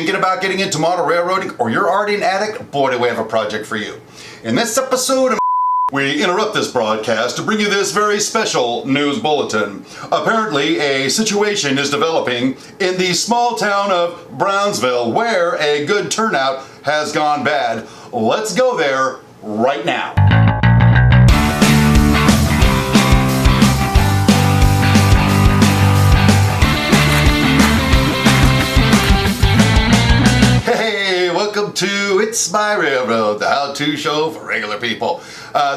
Thinking about getting into model railroading, or you're already an addict? Boy, do we have a project for you. In this episode, we interrupt this broadcast to bring you this very special news bulletin. Apparently, a situation is developing in the small town of Brownsville where a good turnout has gone bad. Let's go there right now. Welcome to It's My Railroad, the how-to show for regular people.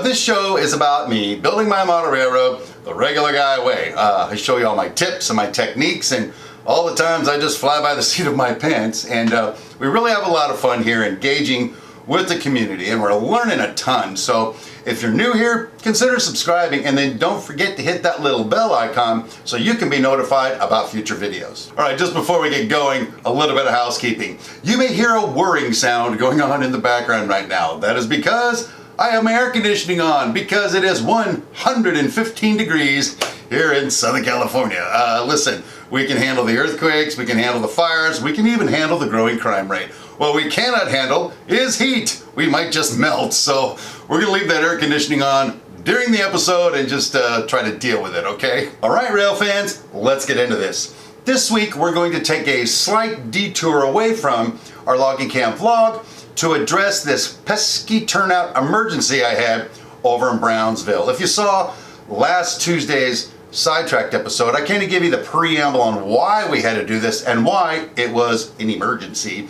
This show is about me building my model railroad the regular guy way. I show you all my tips and my techniques and all the times I just fly by the seat of my pants. And we really have a lot of fun here engaging with the community, and we're learning a ton. So if you're new here, consider subscribing, and then don't forget to hit that little bell icon so you can be notified about future videos. All right, just before we get going, a little bit of housekeeping. You may hear a whirring sound going on in the background right now. That is because I have my air conditioning on, because it is 115 degrees here in Southern California. Listen, we can handle the earthquakes, we can handle the fires, we can even handle the growing crime rate. What we cannot handle is heat. We might just melt, so we're gonna leave that air conditioning on during the episode and just try to deal with it, okay? All right, rail fans, let's get into this. This week, we're going to take a slight detour away from our logging camp vlog to address this pesky turnout emergency I had over in Brownsville. If you saw last Tuesday's Sidetracked episode, I kind of give you the preamble on why we had to do this and why it was an emergency.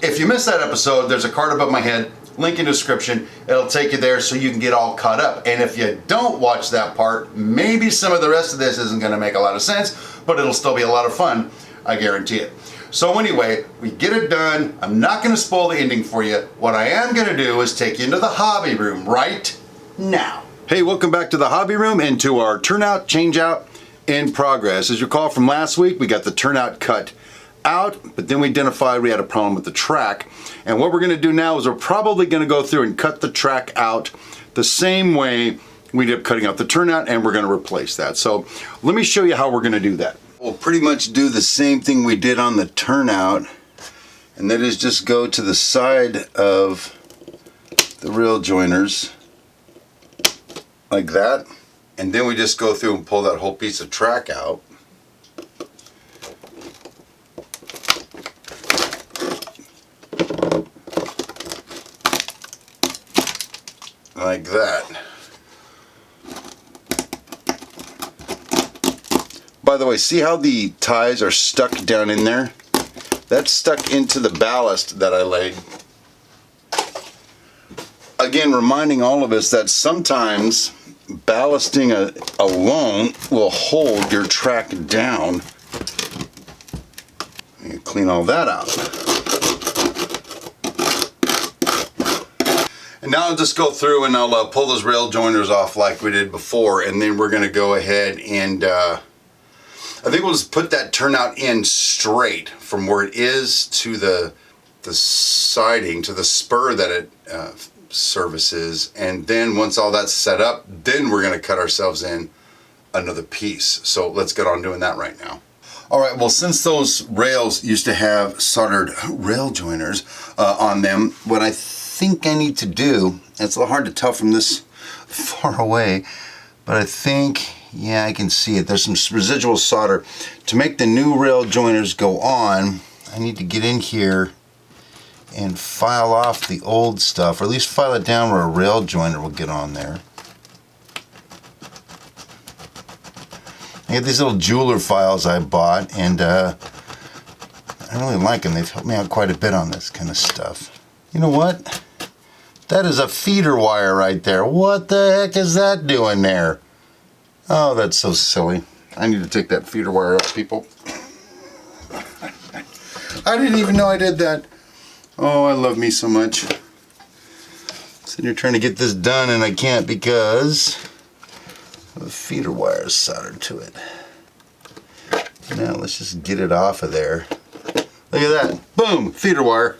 If you missed that episode, there's a card above my head, link in the description. It'll take you there so you can get all caught up. And if you don't watch that part, maybe some of the rest of this isn't going to make a lot of sense, but it'll still be a lot of fun, I guarantee it. So anyway, we get it done. I'm not going to spoil the ending for you. What I am going to do is take you into the hobby room right now. Hey, welcome back to the hobby room and to our turnout changeout in progress. As you recall from last week, we got the turnout cut out, but then we identified we had a problem with the track. And what we're going to do now is we're probably going to go through and cut the track out the same way we did cutting out the turnout, and we're going to replace that. So let me show you how we're going to do that. We'll pretty much do the same thing we did on the turnout, and that is just go to the side of the rail joiners like that, and then we just go through and pull that whole piece of track out. Like that. By the way, see how the ties are stuck down in there? That's stuck into the ballast that I laid. Again, reminding all of us that sometimes ballasting alone will hold your track down. You clean all that out. And now I'll just go through and I'll pull those rail joiners off like we did before, and then we're going to go ahead and I think we'll just put that turnout in straight from where it is to the siding, to the spur that it services, and then once all that's set up, then we're going to cut ourselves in another piece. So let's get on doing that right now. All right, well, since those rails used to have soldered rail joiners on them, what I think I need to do, it's a little hard to tell from this far away, but I think, yeah, I can see it. There's some residual solder. To make the new rail joiners go on, I need to get in here and file off the old stuff, or at least file it down where a rail joiner will get on there. I got these little jeweler files I bought, and I really like them. They've helped me out quite a bit on this kind of stuff. You know what? That is a feeder wire right there. What the heck is that doing there? Oh, that's so silly. I need to take that feeder wire up, people. I didn't even know I did that. Oh, I love me so much. Sitting here trying to get this done, and I can't because the feeder wire is soldered to it. Now let's just get it off of there. Look at that. Boom! Feeder wire.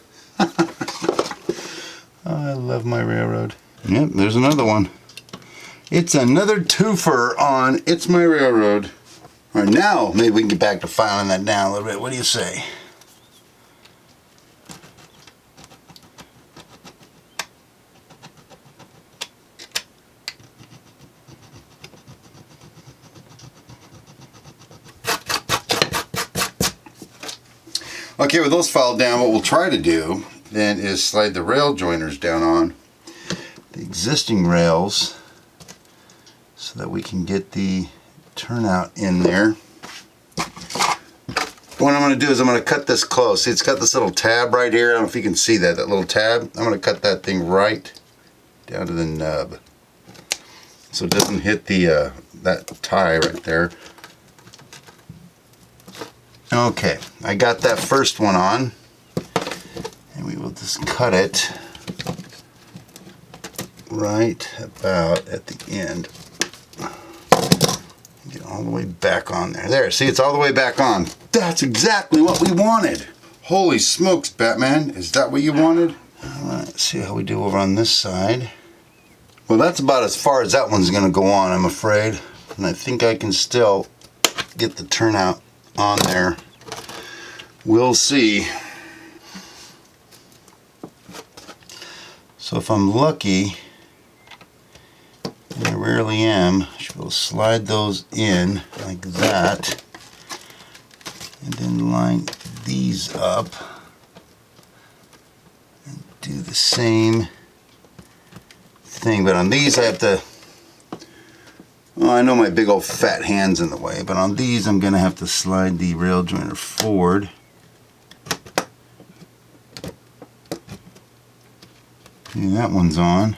Oh, I love my railroad. Yep, there's another one. It's another twofer on It's My Railroad. All right, now maybe we can get back to filing that down a little bit. What do you say? Okay, with those filed down, what we'll try to do then is slide the rail joiners down on the existing rails so that we can get the turnout in there. What I'm going to do is I'm going to cut this close. See, it's got this little tab right here. I don't know if you can see that little tab. I'm going to cut that thing right down to the nub so it doesn't hit the that tie right there. Okay, I got that first one on, and we will just cut it right about at the end. Get all the way back on there. There, see, it's all the way back on. That's exactly what we wanted. Holy smokes, Batman. Is that what you wanted? Alright, let's see how we do over on this side. Well, that's about as far as that one's going to go on, I'm afraid. And I think I can still get the turnout on there. We'll see. So if I'm lucky, and I rarely am, I should be able to slide those in like that, and then line these up and do the same thing. But on these I have to, well, I know my big old fat hand's in the way, but on these I'm going to have to slide the rail joiner forward. And that one's on.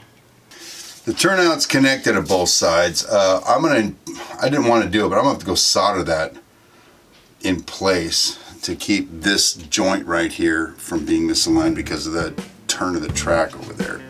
The turnout's connected at both sides. I didn't want to do it, but I'm going to have to go solder that in place to keep this joint right here from being misaligned because of the turn of the track over there.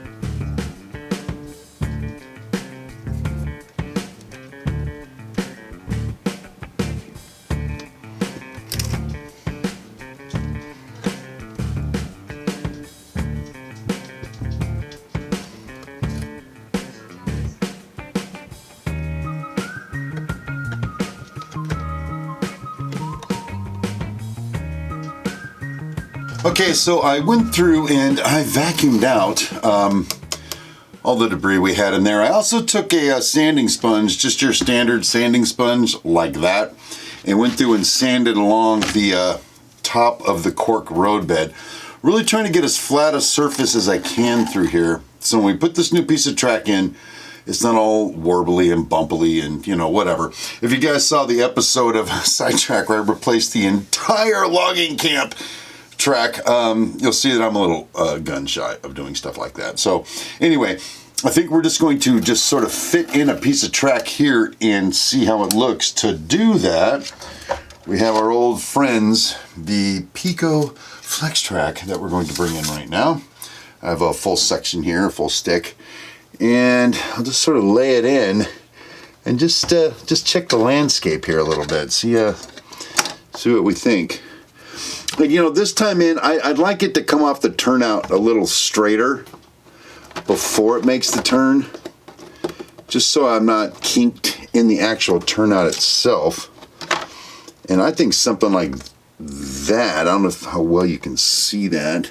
Okay, so I went through and I vacuumed out all the debris we had in there. I also took a sanding sponge, just your standard sanding sponge like that, and went through and sanded along the top of the cork roadbed. Really trying to get as flat a surface as I can through here. So when we put this new piece of track in, it's not all warbly and bumpily and, you know, whatever. If you guys saw the episode of Sidetracked where I replaced the entire logging camp track, you'll see that I'm a little gun shy of doing stuff like that. So anyway, I think we're just going to just sort of fit in a piece of track here and see how it looks. To do that, we have our old friends, the Picot flex track that we're going to bring in right now. I have a full section here, a full stick, and I'll just sort of lay it in and just check the landscape here a little bit. See what we think. Like, you know, this time in, I'd like it to come off the turnout a little straighter before it makes the turn, just so I'm not kinked in the actual turnout itself. And I think something like that, I don't know how well you can see that,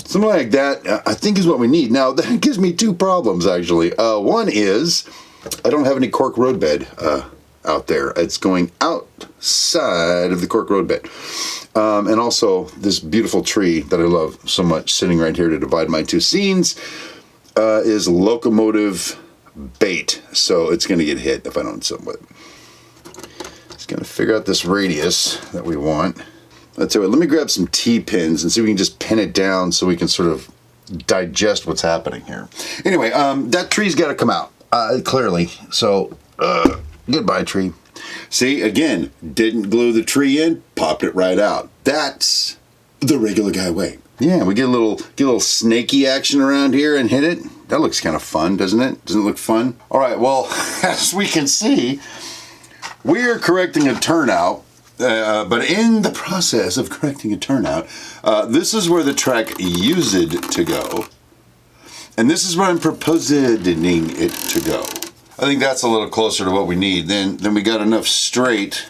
something like that I think is what we need. Now that gives me two problems actually. One is I don't have any cork roadbed out there. It's going outside of the cork roadbed. And also this beautiful tree that I love so much sitting right here to divide my two scenes is locomotive bait. So it's going to get hit if I don't do something with it. Just going to figure out this radius that we want. Let's do it. Let me grab some T-pins and see if we can just pin it down so we can sort of digest what's happening here. Anyway, that tree's got to come out, clearly. So, goodbye, tree. See, again, didn't glue the tree in, popped it right out. That's the regular guy way. Yeah, we get a little snaky action around here and hit it. That looks kind of fun, doesn't it? Doesn't it look fun? All right, well, as we can see, we are correcting a turnout. But in the process of correcting a turnout, this is where the track used to go. And this is where I'm proposing it to go. I think that's a little closer to what we need. Then we got enough straight,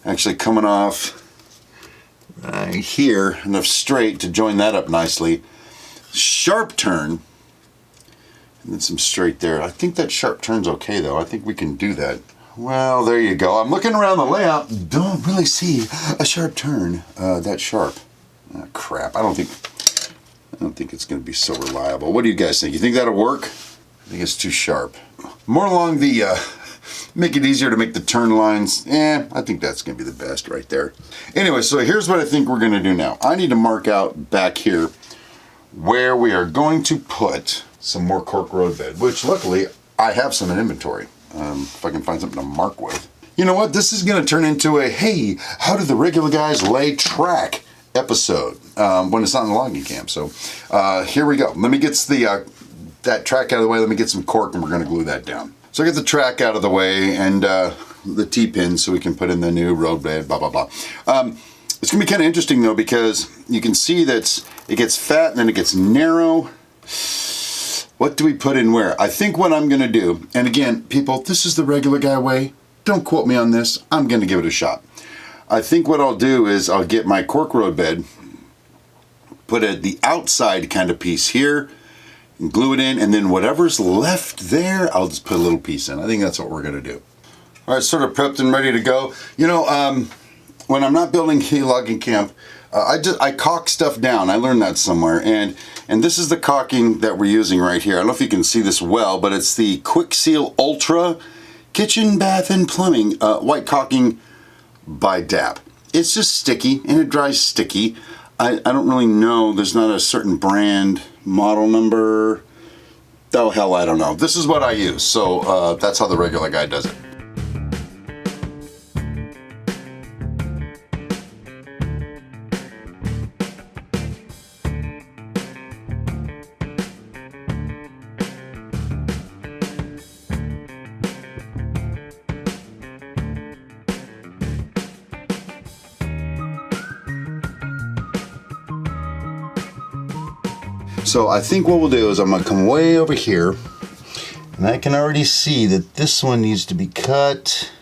actually coming off right here, enough straight to join that up nicely. Sharp turn, and then some straight there. I think that sharp turn's okay though. I think we can do that. Well, there you go. I'm looking around the layout. Don't really see a sharp turn that sharp. Oh, crap. I don't think it's going to be so reliable. What do you guys think? You think that'll work? I think it's too sharp. More along the make it easier to make the turn lines. I think that's going to be the best right there. Anyway, so here's what I think we're going to do now. I need to mark out back here where we are going to put some more cork road bed, which luckily I have some in inventory. If I can find something to mark with. You know what? This is going to turn into a, hey, how do the regular guys lay track episode when it's not in the logging camp. So here we go. Let me get that track out of the way. Let me get some cork and we're going to glue that down. So I get the track out of the way and the T-pins so we can put in the new road bed, blah, blah, blah. It's going to be kind of interesting though because you can see that it gets fat and then it gets narrow. What do we put in where? I think what I'm going to do, and again, people, this is the regular guy way. Don't quote me on this. I'm going to give it a shot. I think what I'll do is I'll get my cork road bed, put the outside kind of piece here, and glue it in, and then whatever's left there, I'll just put a little piece in. I think that's what we're going to do. All right, sort of prepped and ready to go. You know, when I'm not building a logging camp, I caulk stuff down. I learned that somewhere, and this is the caulking that we're using right here. I don't know if you can see this well, but it's the Quick Seal Ultra Kitchen, Bath, and Plumbing white caulking by DAP. It's just sticky, and it dries sticky. I don't really know. There's not a certain brand, model number. Oh, hell, I don't know. This is what I use, so that's how the regular guy does it. So I think what we'll do is I'm going to come way over here, and I can already see that this one needs to be cut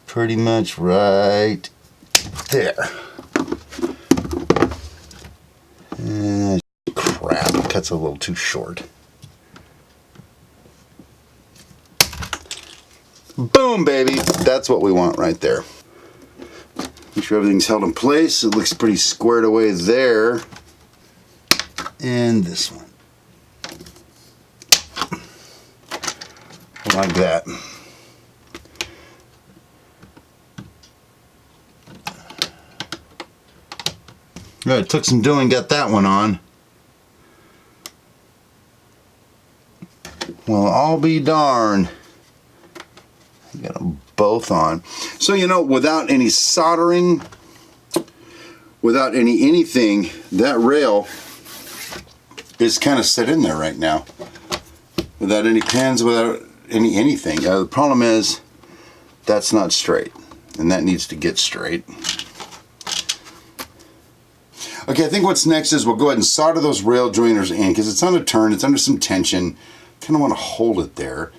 pretty much right there. Crap, it cuts a little too short. Boom, baby. That's what we want right there. Make sure everything's held in place. It looks pretty squared away there. And this one. Like that. All right, took some doing, got that one on. Well, I'll be darned. Got them both on. So, you know, without any soldering, without anything, that rail is kind of set in there right now without any pins, without anything. The problem is that's not straight, and that needs to get straight. Okay, I think what's next is we'll go ahead and solder those rail joiners in because it's on a turn, it's under some tension. Kind of want to hold it there.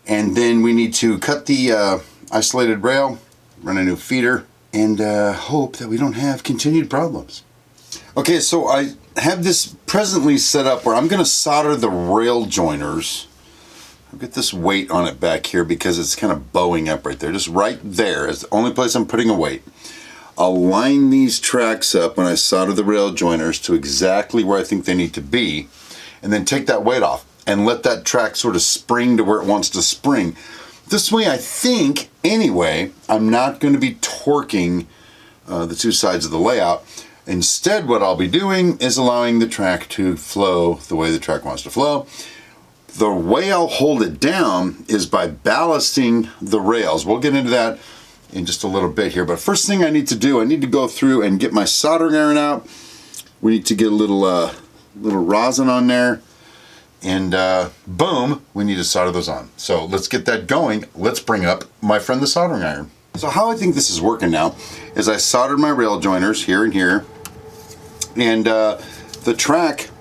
And then we need to cut the isolated rail, run a new feeder, and hope that we don't have continued problems. Okay, so I have this presently set up where I'm going to solder the rail joiners. I'll get this weight on it back here because it's kind of bowing up right there. Just right there is the only place I'm putting a weight. I'll line these tracks up when I solder the rail joiners to exactly where I think they need to be, and then take that weight off and let that track sort of spring to where it wants to spring. This way, I think, anyway, I'm not going to be torquing the two sides of the layout. Instead, what I'll be doing is allowing the track to flow the way the track wants to flow. The way I'll hold it down is by ballasting the rails. We'll get into that in just a little bit here, but first thing I need to do, I need to go through and get my soldering iron out. We need to get a little rosin on there, and boom, we need to solder those on. So let's get that going. Let's bring up my friend the soldering iron. So how I think this is working now is I soldered my rail joiners here and here, and the track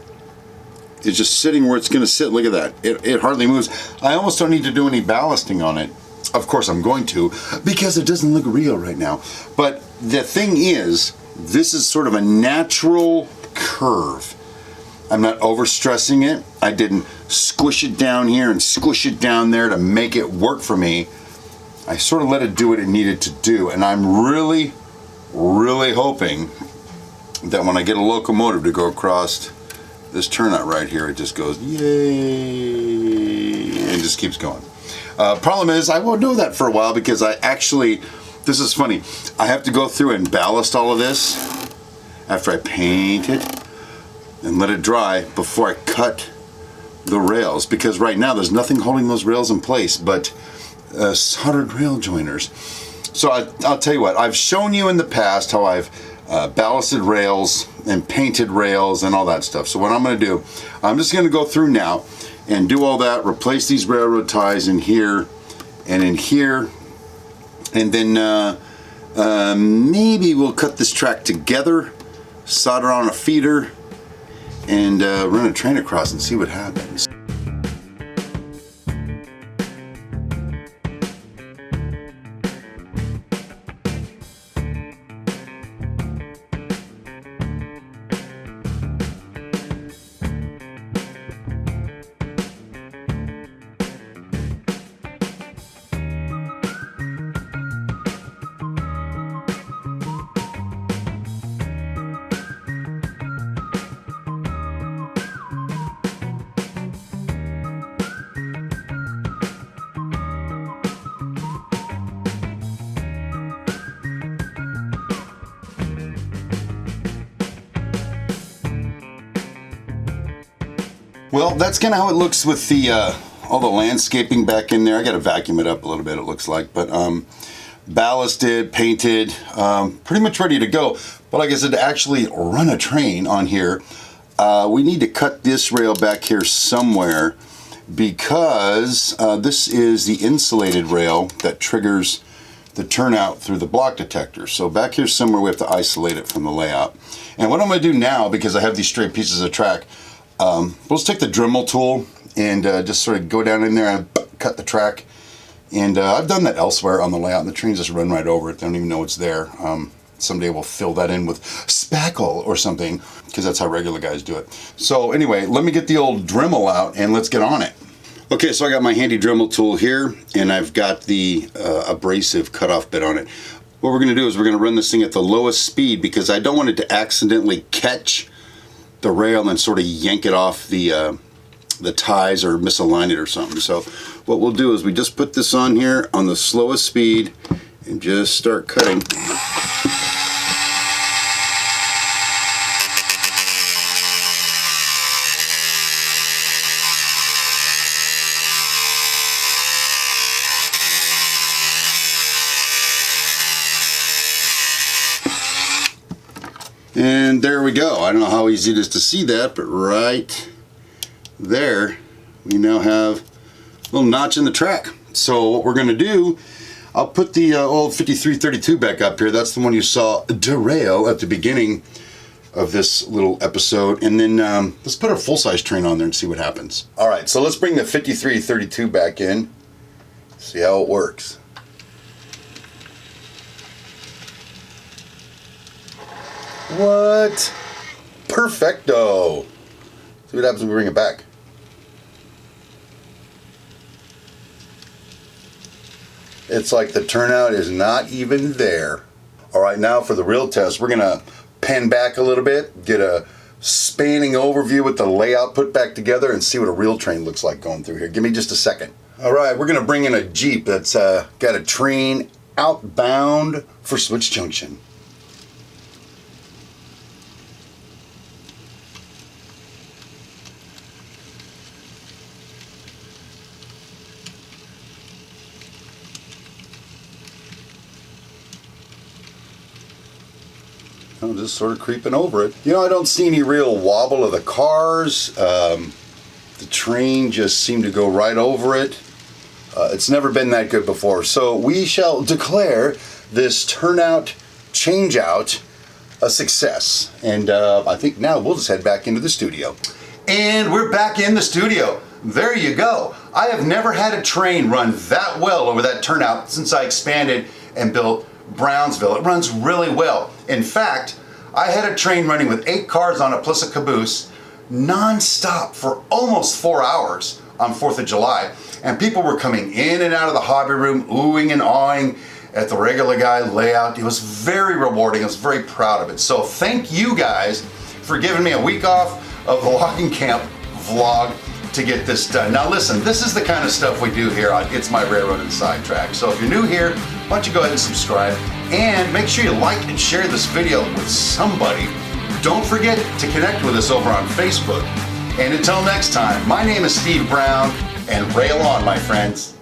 is just sitting where it's going to sit. Look at that. It hardly moves. I almost don't need to do any ballasting on it. Of course I'm going to, because it doesn't look real right now. But the thing is, this is sort of a natural curve. I'm not overstressing it. I didn't squish it down here and squish it down there to make it work for me. I sort of let it do what it needed to do, and I'm really, really hoping that when I get a locomotive to go across this turnout right here, it just goes, yay, and just keeps going. Problem is, I won't know that for a while because I actually, this is funny, I have to go through and ballast all of this after I paint it and let it dry before I cut the rails, because right now there's nothing holding those rails in place but soldered rail joiners. So I'll tell you what, I've shown you in the past how I've ballasted rails and painted rails and all that stuff. So what I'm going to do, I'm just going to go through now and do all that, replace these railroad ties in here and in here, and then maybe we'll cut this track together, solder on a feeder, and run a train across and see what happens. Well, that's kind of how it looks with the all the landscaping back in there. I got to vacuum it up a little bit, it looks like, but ballasted, painted, pretty much ready to go. But like I said, to actually run a train on here, we need to cut this rail back here somewhere, because this is the insulated rail that triggers the turnout through the block detector. So back here somewhere we have to isolate it from the layout. And what I'm going to do now, because I have these straight pieces of track, we'll just take the Dremel tool and just sort of go down in there and cut the track. And I've done that elsewhere on the layout, and the trains just run right over it. They don't even know it's there. Someday we'll fill that in with spackle or something, because that's how regular guys do it. So anyway, let me get the old Dremel out and let's get on it. Okay, so I got my handy Dremel tool here, and I've got the abrasive cutoff bit on it. What we're going to do is we're going to run this thing at the lowest speed, because I don't want it to accidentally catch the rail and then sort of yank it off the ties or misalign it or something. So what we'll do is we just put this on here on the slowest speed and just start cutting. And there we go. I don't know how easy it is to see that, but right there we now have a little notch in the track. So what we're going to do, I'll put the old 5332 back up here. That's the one you saw derail at the beginning of this little episode. And then let's put our full-size train on there and see what happens. All right, so let's bring the 5332 back in, see how it works. What? Perfecto. See what happens when we bring it back. It's like the turnout is not even there. All right, now for the real test, we're gonna pan back a little bit, get a spanning overview with the layout put back together, and see what a real train looks like going through here. Give me just a second. All right, we're gonna bring in a Jeep that's got a train outbound for Switch Junction. I'm just sort of creeping over it. You know, I don't see any real wobble of the cars. The train just seemed to go right over it. It's never been that good before. So we shall declare this turnout change-out a success. And I think now we'll just head back into the studio. And we're back in the studio. There you go. I have never had a train run that well over that turnout since I expanded and built Brownsville. It runs really well. In fact, I had a train running with 8 cars on it plus a caboose non-stop for almost 4 hours on 4th of July. And people were coming in and out of the hobby room, oohing and awing at the regular guy layout. It was very rewarding. I was very proud of it. So thank you guys for giving me a week off of the logging camp vlog to get this done. Now listen, this is the kind of stuff we do here on It's My Railroad and Sidetracked. So if you're new here, why don't you go ahead and subscribe and make sure you like and share this video with somebody. Don't forget to connect with us over on Facebook. And until next time, my name is Steve Brown, and rail on, my friends.